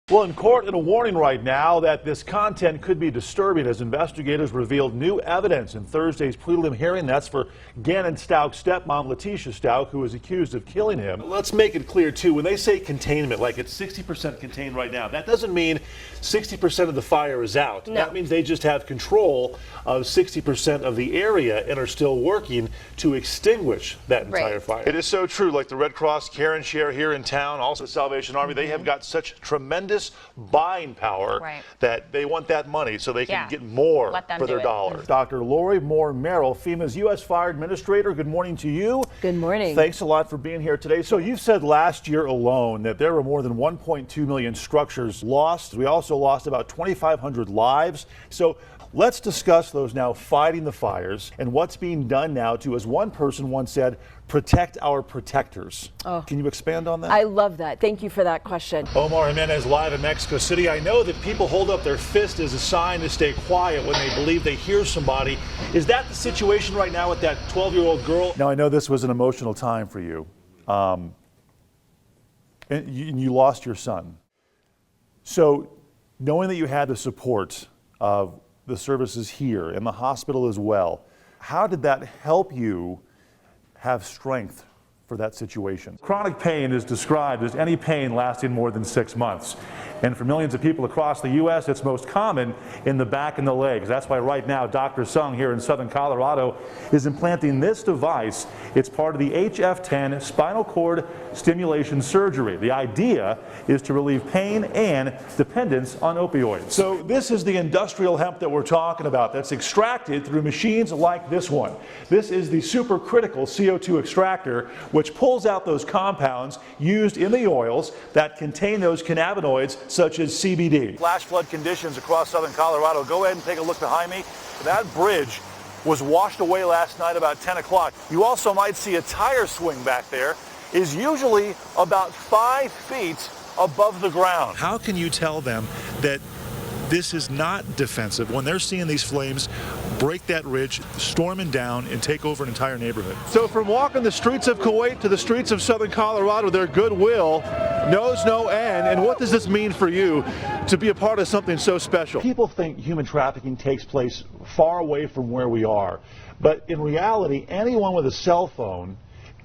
Well, in court, in a warning right now that this content could be disturbing as investigators revealed new evidence in Thursday's prelim hearing. That's for Gannon Stouck's stepmom, Letitia Stouck, who is accused of killing him. Let's make it clear, too, when they say containment, like it's 60% contained right now, that doesn't mean 60% of the fire is out. No. That means they just have control of 60% of the area and are still working to extinguish that entire fire. It is so true, like the Red Cross Care and Share here in town, also the Salvation Army, they have got such tremendous buying power that they want that money so they can get more for their dollars. Dr. Lori Moore Merrill, FEMA's U.S. Fire Administrator, good morning to you. Good morning. Thanks a lot for being here today. So you said last year alone that there were more than 1.2 million structures lost. We also lost about 2,500 lives. So let's discuss those now fighting the fires and what's being done now to, as one person once said, protect our protectors. Can you expand on that? I love that. Thank you for that question. Omar Jimenez live in Mexico City. I know that people hold up their fist as a sign to stay quiet when they believe they hear somebody. Is that the situation right now with that 12-year-old girl? Now, I know this was an emotional time for you. And you lost your son. So knowing that you had the support of the services here and the hospital as well, how did that help you have strength for that situation? Chronic pain is described as any pain lasting more than 6 months. And for millions of people across the U.S., it's most common in the back and the legs. That's why right now Dr. Sung here in southern Colorado is implanting this device. It's part of the HF10 spinal cord stimulation surgery. The idea is to relieve pain and dependence on opioids. So this is the industrial hemp that we're talking about that's extracted through machines like this one. This is the supercritical CO2 extractor, which pulls out those compounds used in the oils that contain those cannabinoids such as CBD. Flash flood conditions across southern Colorado. Go ahead and take a look behind me. That bridge was washed away last night about 10 o'clock. You also might see a tire swing back there. Is usually about 5 feet above the ground. How can you tell them that this is not defensive when they're seeing these flames break that ridge, storming down, and take over an entire neighborhood? So from walking the streets of Kuwait to the streets of southern Colorado, their goodwill knows no end. And what does this mean for you to be a part of something so special? People think human trafficking takes place far away from where we are. But in reality, anyone with a cell phone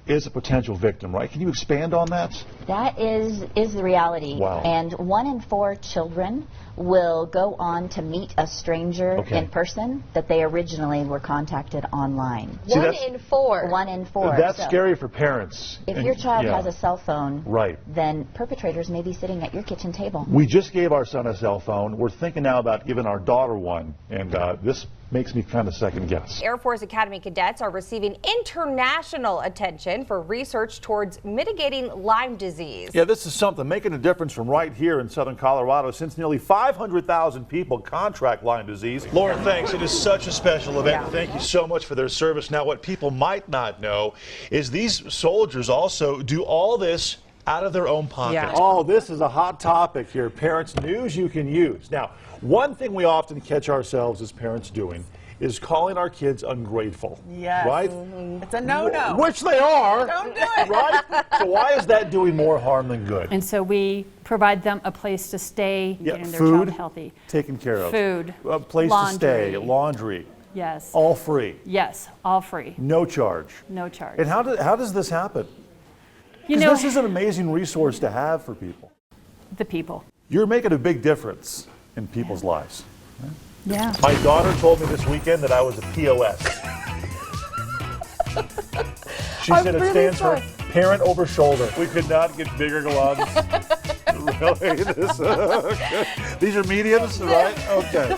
is a potential victim, right? Can you expand on that? That is the reality. Wow. And 1 in 4 children will go on to meet a stranger in person that they originally were contacted online. See, 1 in 4. 1 in 4. That's scary for parents. If your child has a cell phone, then perpetrators may be sitting at your kitchen table. We just gave our son a cell phone. We're thinking now about giving our daughter one, and this makes me kind of second guess. Air Force Academy cadets are receiving international attention for research towards mitigating Lyme disease. Yeah, this is something making a difference from right here in southern Colorado, since nearly 500,000 people contract Lyme disease. Lauren, thanks. It is such a special event. Thank you so much for their service. Now, what people might not know is these soldiers also do all this out of their own pocket. Oh, this is a hot topic here. Parents, news you can use. Now, one thing we often catch ourselves as parents doing is calling our kids ungrateful. Yes. Right? It's a no-no. Which they are. Don't do it. Right? So why is that doing more harm than good? And so we provide them a place to stay, getting their food, child healthy. Taken care of. Food. A place to stay. Laundry. Yes. All free. Yes, all free. No charge. No charge. And how does this happen? You know, this is an amazing resource to have for people. The people. You're making a big difference in people's lives. Right? Yeah. My daughter told me this weekend that I was a POS. She said it stands for Parent Over Shoulder. We could not get bigger gloves. Really? These are mediums, right? Okay.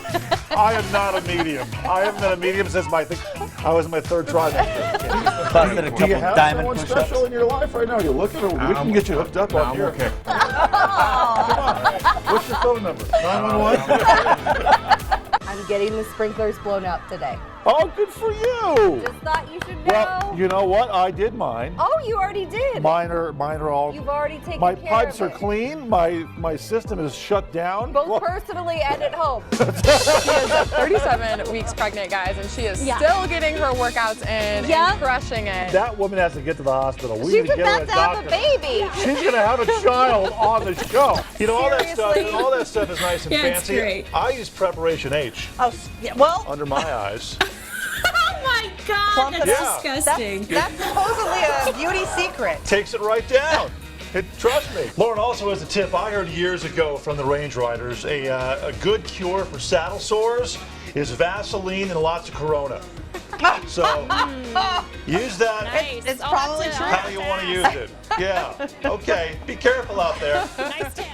I am not a medium. I haven't been a medium since I was in my 3rd trimester. Do you have someone special in your life right now? You're looking, or we can get you hooked up on here. Okay. Come on. What's your phone number? 911? I'm getting the sprinklers blown up today. Oh, good for you. Just thought you should know. Well, you know what? I did mine. Oh, you already did. Mine are all. You've already taken My care pipes of are it. clean. My system is shut down. Both Well, personally and at home. She is 37 weeks pregnant, guys, and she is still getting her workouts in and crushing it. that woman has to get to the hospital. We She's need to get her about a to have a doctor. baby. She's gonna have a child on the show. You know, Seriously? all that stuff is nice and Yeah, it's fancy. great. I use Preparation H Oh, yeah, well, under my eyes. Oh my God, Plump that's it up. disgusting. that's supposedly a beauty secret. Takes it right down. Trust me. Lauren also has a tip I heard years ago from the Range Riders. A good cure for saddle sores is Vaseline and lots of Corona. So use that Nice. It's Oh, probably that's true. how you want to use it. Yeah. Okay. Be careful out there. Nice tip.